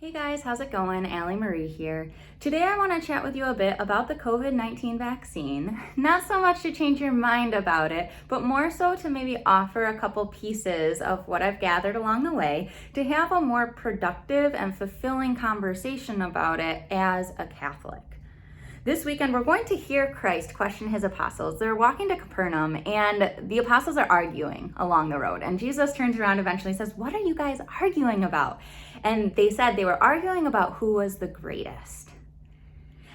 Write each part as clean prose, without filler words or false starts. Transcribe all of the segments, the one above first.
Hey guys, how's it going? Allie Marie here. Today I want to chat with you a bit about the COVID-19 vaccine. Not so much to change your mind about it, but more so to maybe offer a couple pieces of what I've gathered along the way to have a more productive and fulfilling conversation about it as a Catholic. This weekend, we're going to hear Christ question his apostles. They're walking to Capernaum, and the apostles are arguing along the road. And Jesus turns around eventually and says, "What are you guys arguing about?" And they said they were arguing about who was the greatest.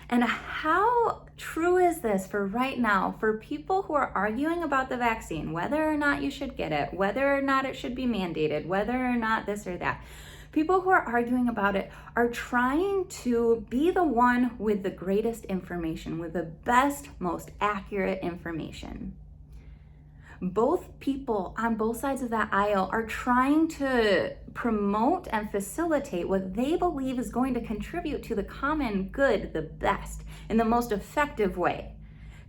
And how true is this for right now, for people who are arguing about the vaccine, whether or not you should get it, whether or not it should be mandated, whether or not this or that? People who are arguing about it are trying to be the one with the greatest information, with the best, most accurate information. Both people on both sides of that aisle are trying to promote and facilitate what they believe is going to contribute to the common good the best, in the most effective way.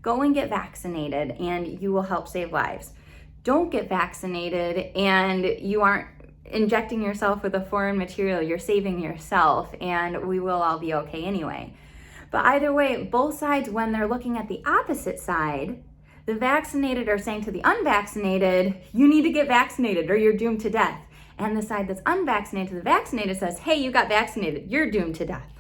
Go and get vaccinated and you will help save lives. Don't get vaccinated and you aren't injecting yourself with a foreign material, you're saving yourself, and we will all be okay anyway. But either way, both sides, when they're looking at the opposite side, the vaccinated are saying to the unvaccinated, you need to get vaccinated or you're doomed to death. And the side that's unvaccinated to the vaccinated says, hey, you got vaccinated, you're doomed to death.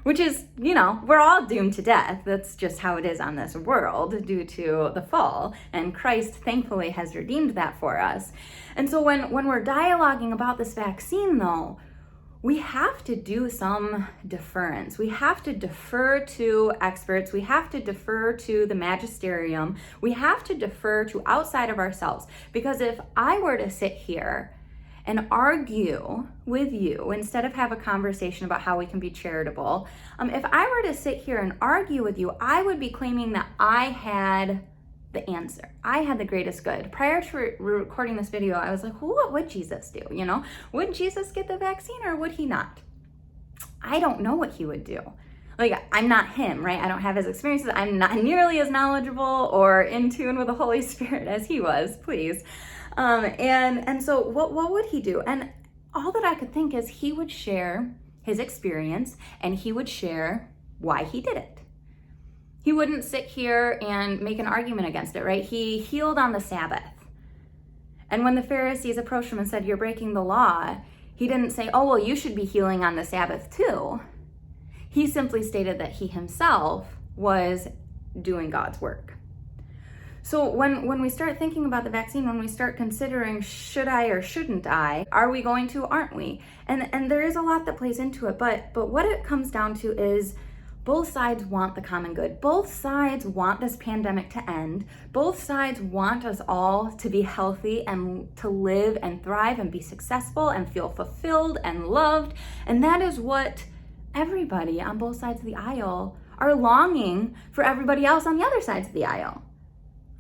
Which is, we're all doomed to death. That's just how it is on this world due to the fall. And Christ, thankfully, has redeemed that for us. And so when we're dialoguing about this vaccine, though, we have to do some deference. We have to defer to experts. We have to defer to the magisterium. We have to defer to outside of ourselves. Because if I were to sit here and argue with you instead of have a conversation about how we can be charitable, if I were to sit here and argue with you, I would be claiming that I had the answer. I had the greatest good. Prior to recording this video, I was like, well, what would Jesus do? Would Jesus get the vaccine or would he not? I don't know what he would do. I'm not him, right? I don't have his experiences. I'm not nearly as knowledgeable or in tune with the Holy Spirit as he was, please. And so what would he do? And all that I could think is he would share his experience and he would share why he did it. He wouldn't sit here and make an argument against it, right? He healed on the Sabbath. And when the Pharisees approached him and said, you're breaking the law, he didn't say, oh, well, you should be healing on the Sabbath too. He simply stated that he himself was doing God's work. So when we start thinking about the vaccine, when we start considering should I or shouldn't I, are we going to, aren't we? And there is a lot that plays into it, but what it comes down to is both sides want the common good. Both sides want this pandemic to end. Both sides want us all to be healthy and to live and thrive and be successful and feel fulfilled and loved. And that is what everybody on both sides of the aisle are longing for everybody else on the other sides of the aisle.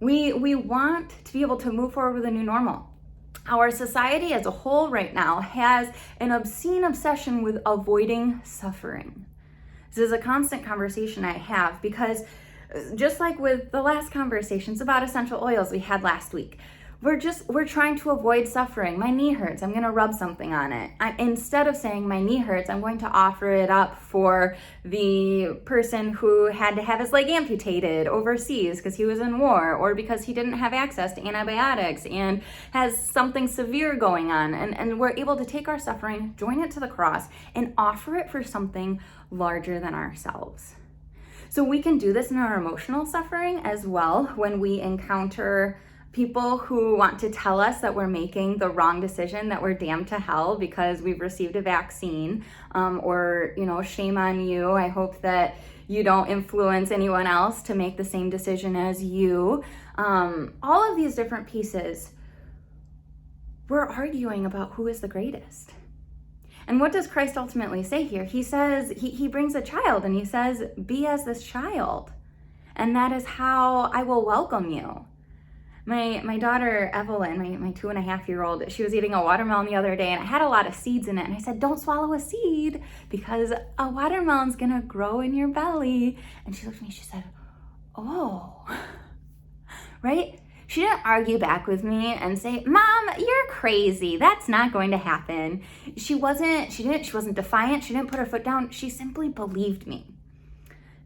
We want to be able to move forward with a new normal. Our society as a whole right now has an obscene obsession with avoiding suffering. This is a constant conversation I have because just like with the last conversations about essential oils we had last week, we're trying to avoid suffering. My knee hurts, I'm gonna rub something on it. Instead of saying my knee hurts, I'm going to offer it up for the person who had to have his leg amputated overseas because he was in war or because he didn't have access to antibiotics and has something severe going on. And we're able to take our suffering, join it to the cross, and offer it for something larger than ourselves. So we can do this in our emotional suffering as well when we encounter people who want to tell us that we're making the wrong decision, that we're damned to hell because we've received a vaccine, or, shame on you. I hope that you don't influence anyone else to make the same decision as you. All of these different pieces, we're arguing about who is the greatest. And what does Christ ultimately say here? He says, he brings a child and he says, be as this child. And that is how I will welcome you. My daughter, Evelyn, my 2.5-year-old, she was eating a watermelon the other day and it had a lot of seeds in it. And I said, don't swallow a seed because a watermelon's gonna grow in your belly. And she looked at me, she said, oh, right? She didn't argue back with me and say, Mom, you're crazy. That's not going to happen. She wasn't defiant. She didn't put her foot down. She simply believed me.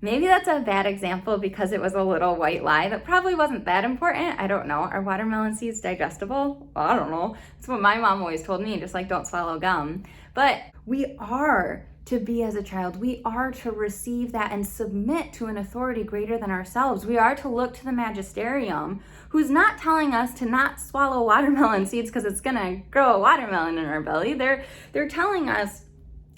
Maybe that's a bad example because it was a little white lie that probably wasn't that important. I don't know. Are watermelon seeds digestible? I don't know. That's what my mom always told me, just like don't swallow gum. But we are to be as a child. We are to receive that and submit to an authority greater than ourselves. We are to look to the magisterium, who's not telling us to not swallow watermelon seeds because it's gonna grow a watermelon in our belly. They're telling us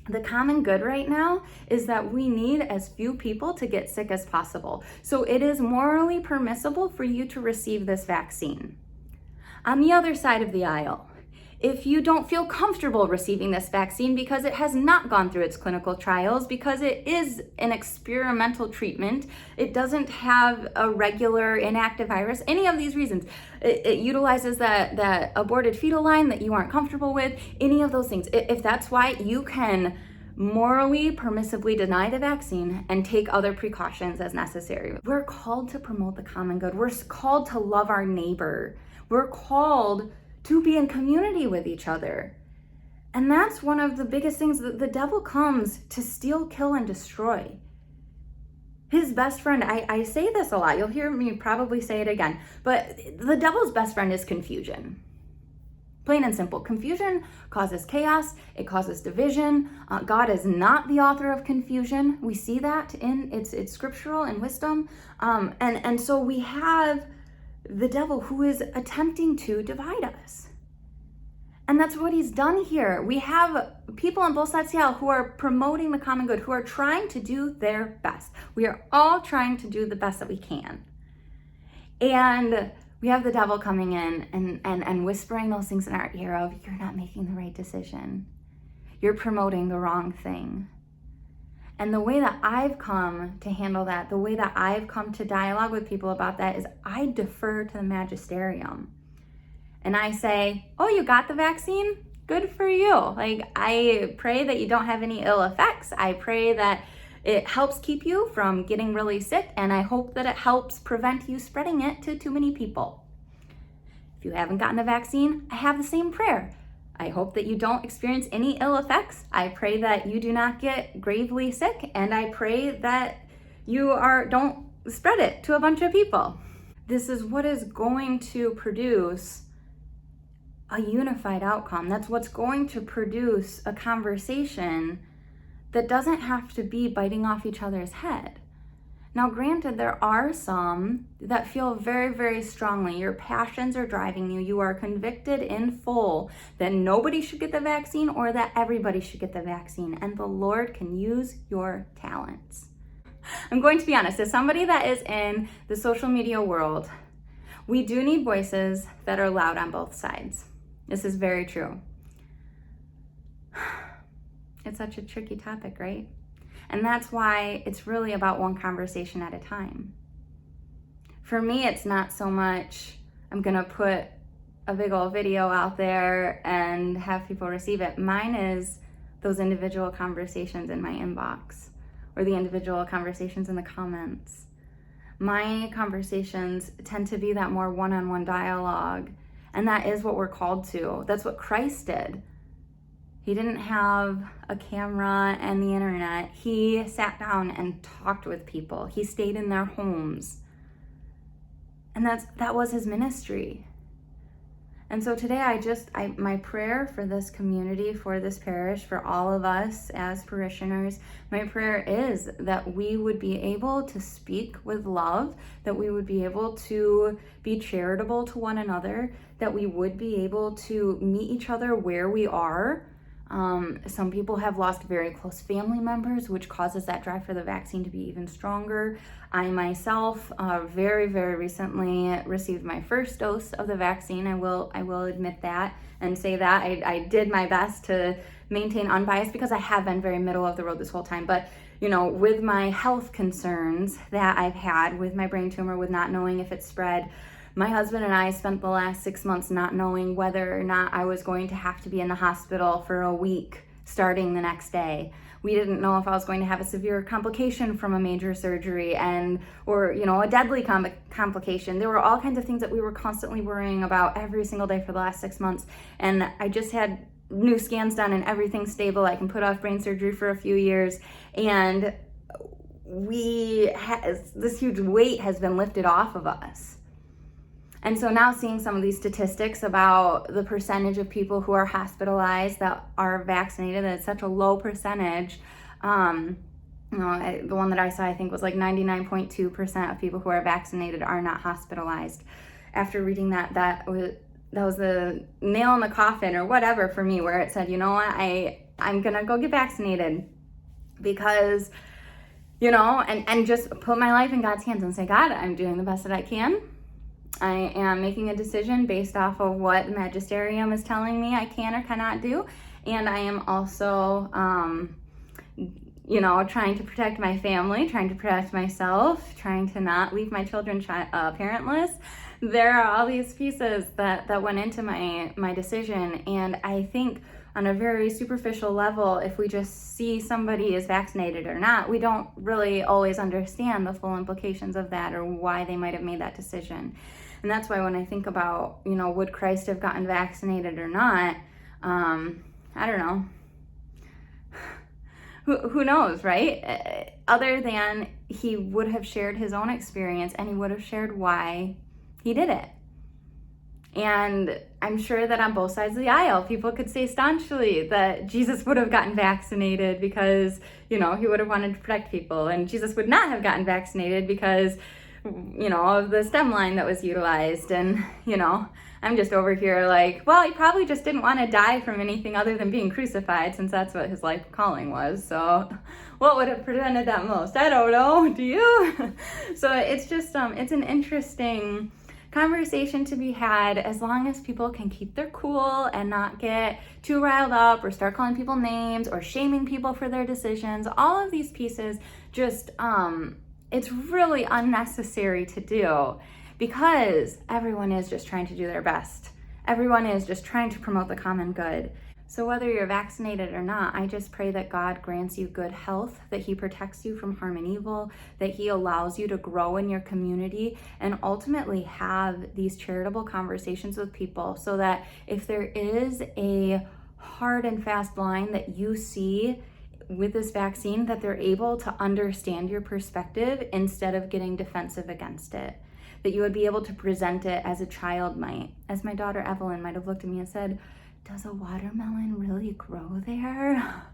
the common good right now is that we need as few people to get sick as possible. So it is morally permissible for you to receive this vaccine. On the other side of the aisle, if you don't feel comfortable receiving this vaccine because it has not gone through its clinical trials, because it is an experimental treatment, it doesn't have a regular inactive virus, any of these reasons, it utilizes that aborted fetal line that you aren't comfortable with, any of those things. If that's why, you can morally, permissibly deny the vaccine and take other precautions as necessary. We're called to promote the common good. We're called to love our neighbor. We're called to be in community with each other. And that's one of the biggest things. The devil comes to steal, kill, and destroy. His best friend, I say this a lot, you'll hear me probably say it again, but the devil's best friend is confusion. Plain and simple. Confusion causes chaos, it causes division. God is not the author of confusion. We see that in it's scriptural and wisdom. And so we have the devil who is attempting to divide us. And that's what he's done here. We have people on both sides of the aisle who are promoting the common good, who are trying to do their best. We are all trying to do the best that we can. And we have the devil coming in and whispering those things in our ear of, you're not making the right decision. You're promoting the wrong thing. And the way that I've come to handle that, the way that I've come to dialogue with people about that is I defer to the magisterium. And I say, oh, you got the vaccine? Good for you. Like, I pray that you don't have any ill effects. I pray that it helps keep you from getting really sick. And I hope that it helps prevent you spreading it to too many people. If you haven't gotten the vaccine, I have the same prayer. I hope that you don't experience any ill effects. I pray that you do not get gravely sick, and I pray that you don't spread it to a bunch of people. This is what is going to produce a unified outcome. That's what's going to produce a conversation that doesn't have to be biting off each other's head. Now, granted, there are some that feel very, very strongly. Your passions are driving you. You are convicted in full that nobody should get the vaccine or that everybody should get the vaccine, and the Lord can use your talents. I'm going to be honest, as somebody that is in the social media world, we do need voices that are loud on both sides. This is very true. It's such a tricky topic, right? And that's why it's really about one conversation at a time. For me, it's not so much I'm gonna put a big old video out there and have people receive it. Mine is those individual conversations in my inbox or the individual conversations in the comments. My conversations tend to be that more one-on-one dialogue, and that is what we're called to. That's what Christ did. He didn't have a camera and the internet. He sat down and talked with people. He stayed in their homes. And that was his ministry. And so today my prayer for this community, for this parish, for all of us as parishioners, my prayer is that we would be able to speak with love, that we would be able to be charitable to one another, that we would be able to meet each other where we are. Some people have lost very close family members, which causes that drive for the vaccine to be even stronger. I myself very, very recently received my first dose of the vaccine. I will admit that and say that I did my best to maintain unbiased because I have been very middle of the road this whole time. But with my health concerns that I've had with my brain tumor, with not knowing if it spread, my husband and I spent the last 6 months not knowing whether or not I was going to have to be in the hospital for a week starting the next day. We didn't know if I was going to have a severe complication from a major surgery or a deadly complication. There were all kinds of things that we were constantly worrying about every single day for the last 6 months. And I just had new scans done and everything's stable. I can put off brain surgery for a few years. And this huge weight has been lifted off of us. And so now seeing some of these statistics about the percentage of people who are hospitalized that are vaccinated, that it's such a low percentage. The one that I saw, I think, was like 99.2% of people who are vaccinated are not hospitalized. After reading that, that was the nail in the coffin or whatever for me, where it said, you know what, I'm gonna go get vaccinated because, and just put my life in God's hands and say, God, I'm doing the best that I can. I am making a decision based off of what the magisterium is telling me I can or cannot do. And I am also, trying to protect my family, trying to protect myself, trying to not leave my children parentless. There are all these pieces that went into my decision. And I think on a very superficial level, if we just see somebody is vaccinated or not, we don't really always understand the full implications of that or why they might have made that decision. And that's why when I think about, would Christ have gotten vaccinated or not, I don't know. Who knows, right? Other than he would have shared his own experience and he would have shared why he did it. And I'm sure that on both sides of the aisle, people could say staunchly that Jesus would have gotten vaccinated because, he would have wanted to protect people. And Jesus would not have gotten vaccinated because, of the stem line that was utilized. And, I'm just over here like, well, he probably just didn't want to die from anything other than being crucified, since that's what his life calling was. So what would have prevented that most? I don't know. Do you? So it's just, it's an interesting conversation to be had, as long as people can keep their cool and not get too riled up or start calling people names or shaming people for their decisions. All of these pieces just, it's really unnecessary to do, because everyone is just trying to do their best. Everyone is just trying to promote the common good. So whether you're vaccinated or not, I just pray that God grants you good health, that he protects you from harm and evil, that he allows you to grow in your community and ultimately have these charitable conversations with people, so that if there is a hard and fast line that you see with this vaccine, that they're able to understand your perspective instead of getting defensive against it. That you would be able to present it as a child might. As my daughter Evelyn might have looked at me and said, does a watermelon really grow there?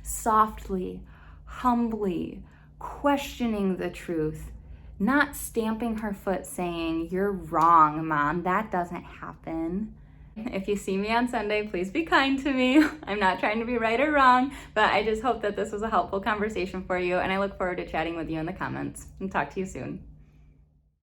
Softly, humbly, questioning the truth, not stamping her foot saying, you're wrong, Mom, that doesn't happen. If you see me on Sunday, please be kind to me. I'm not trying to be right or wrong, but I just hope that this was a helpful conversation for you, and I look forward to chatting with you in the comments. And talk to you soon.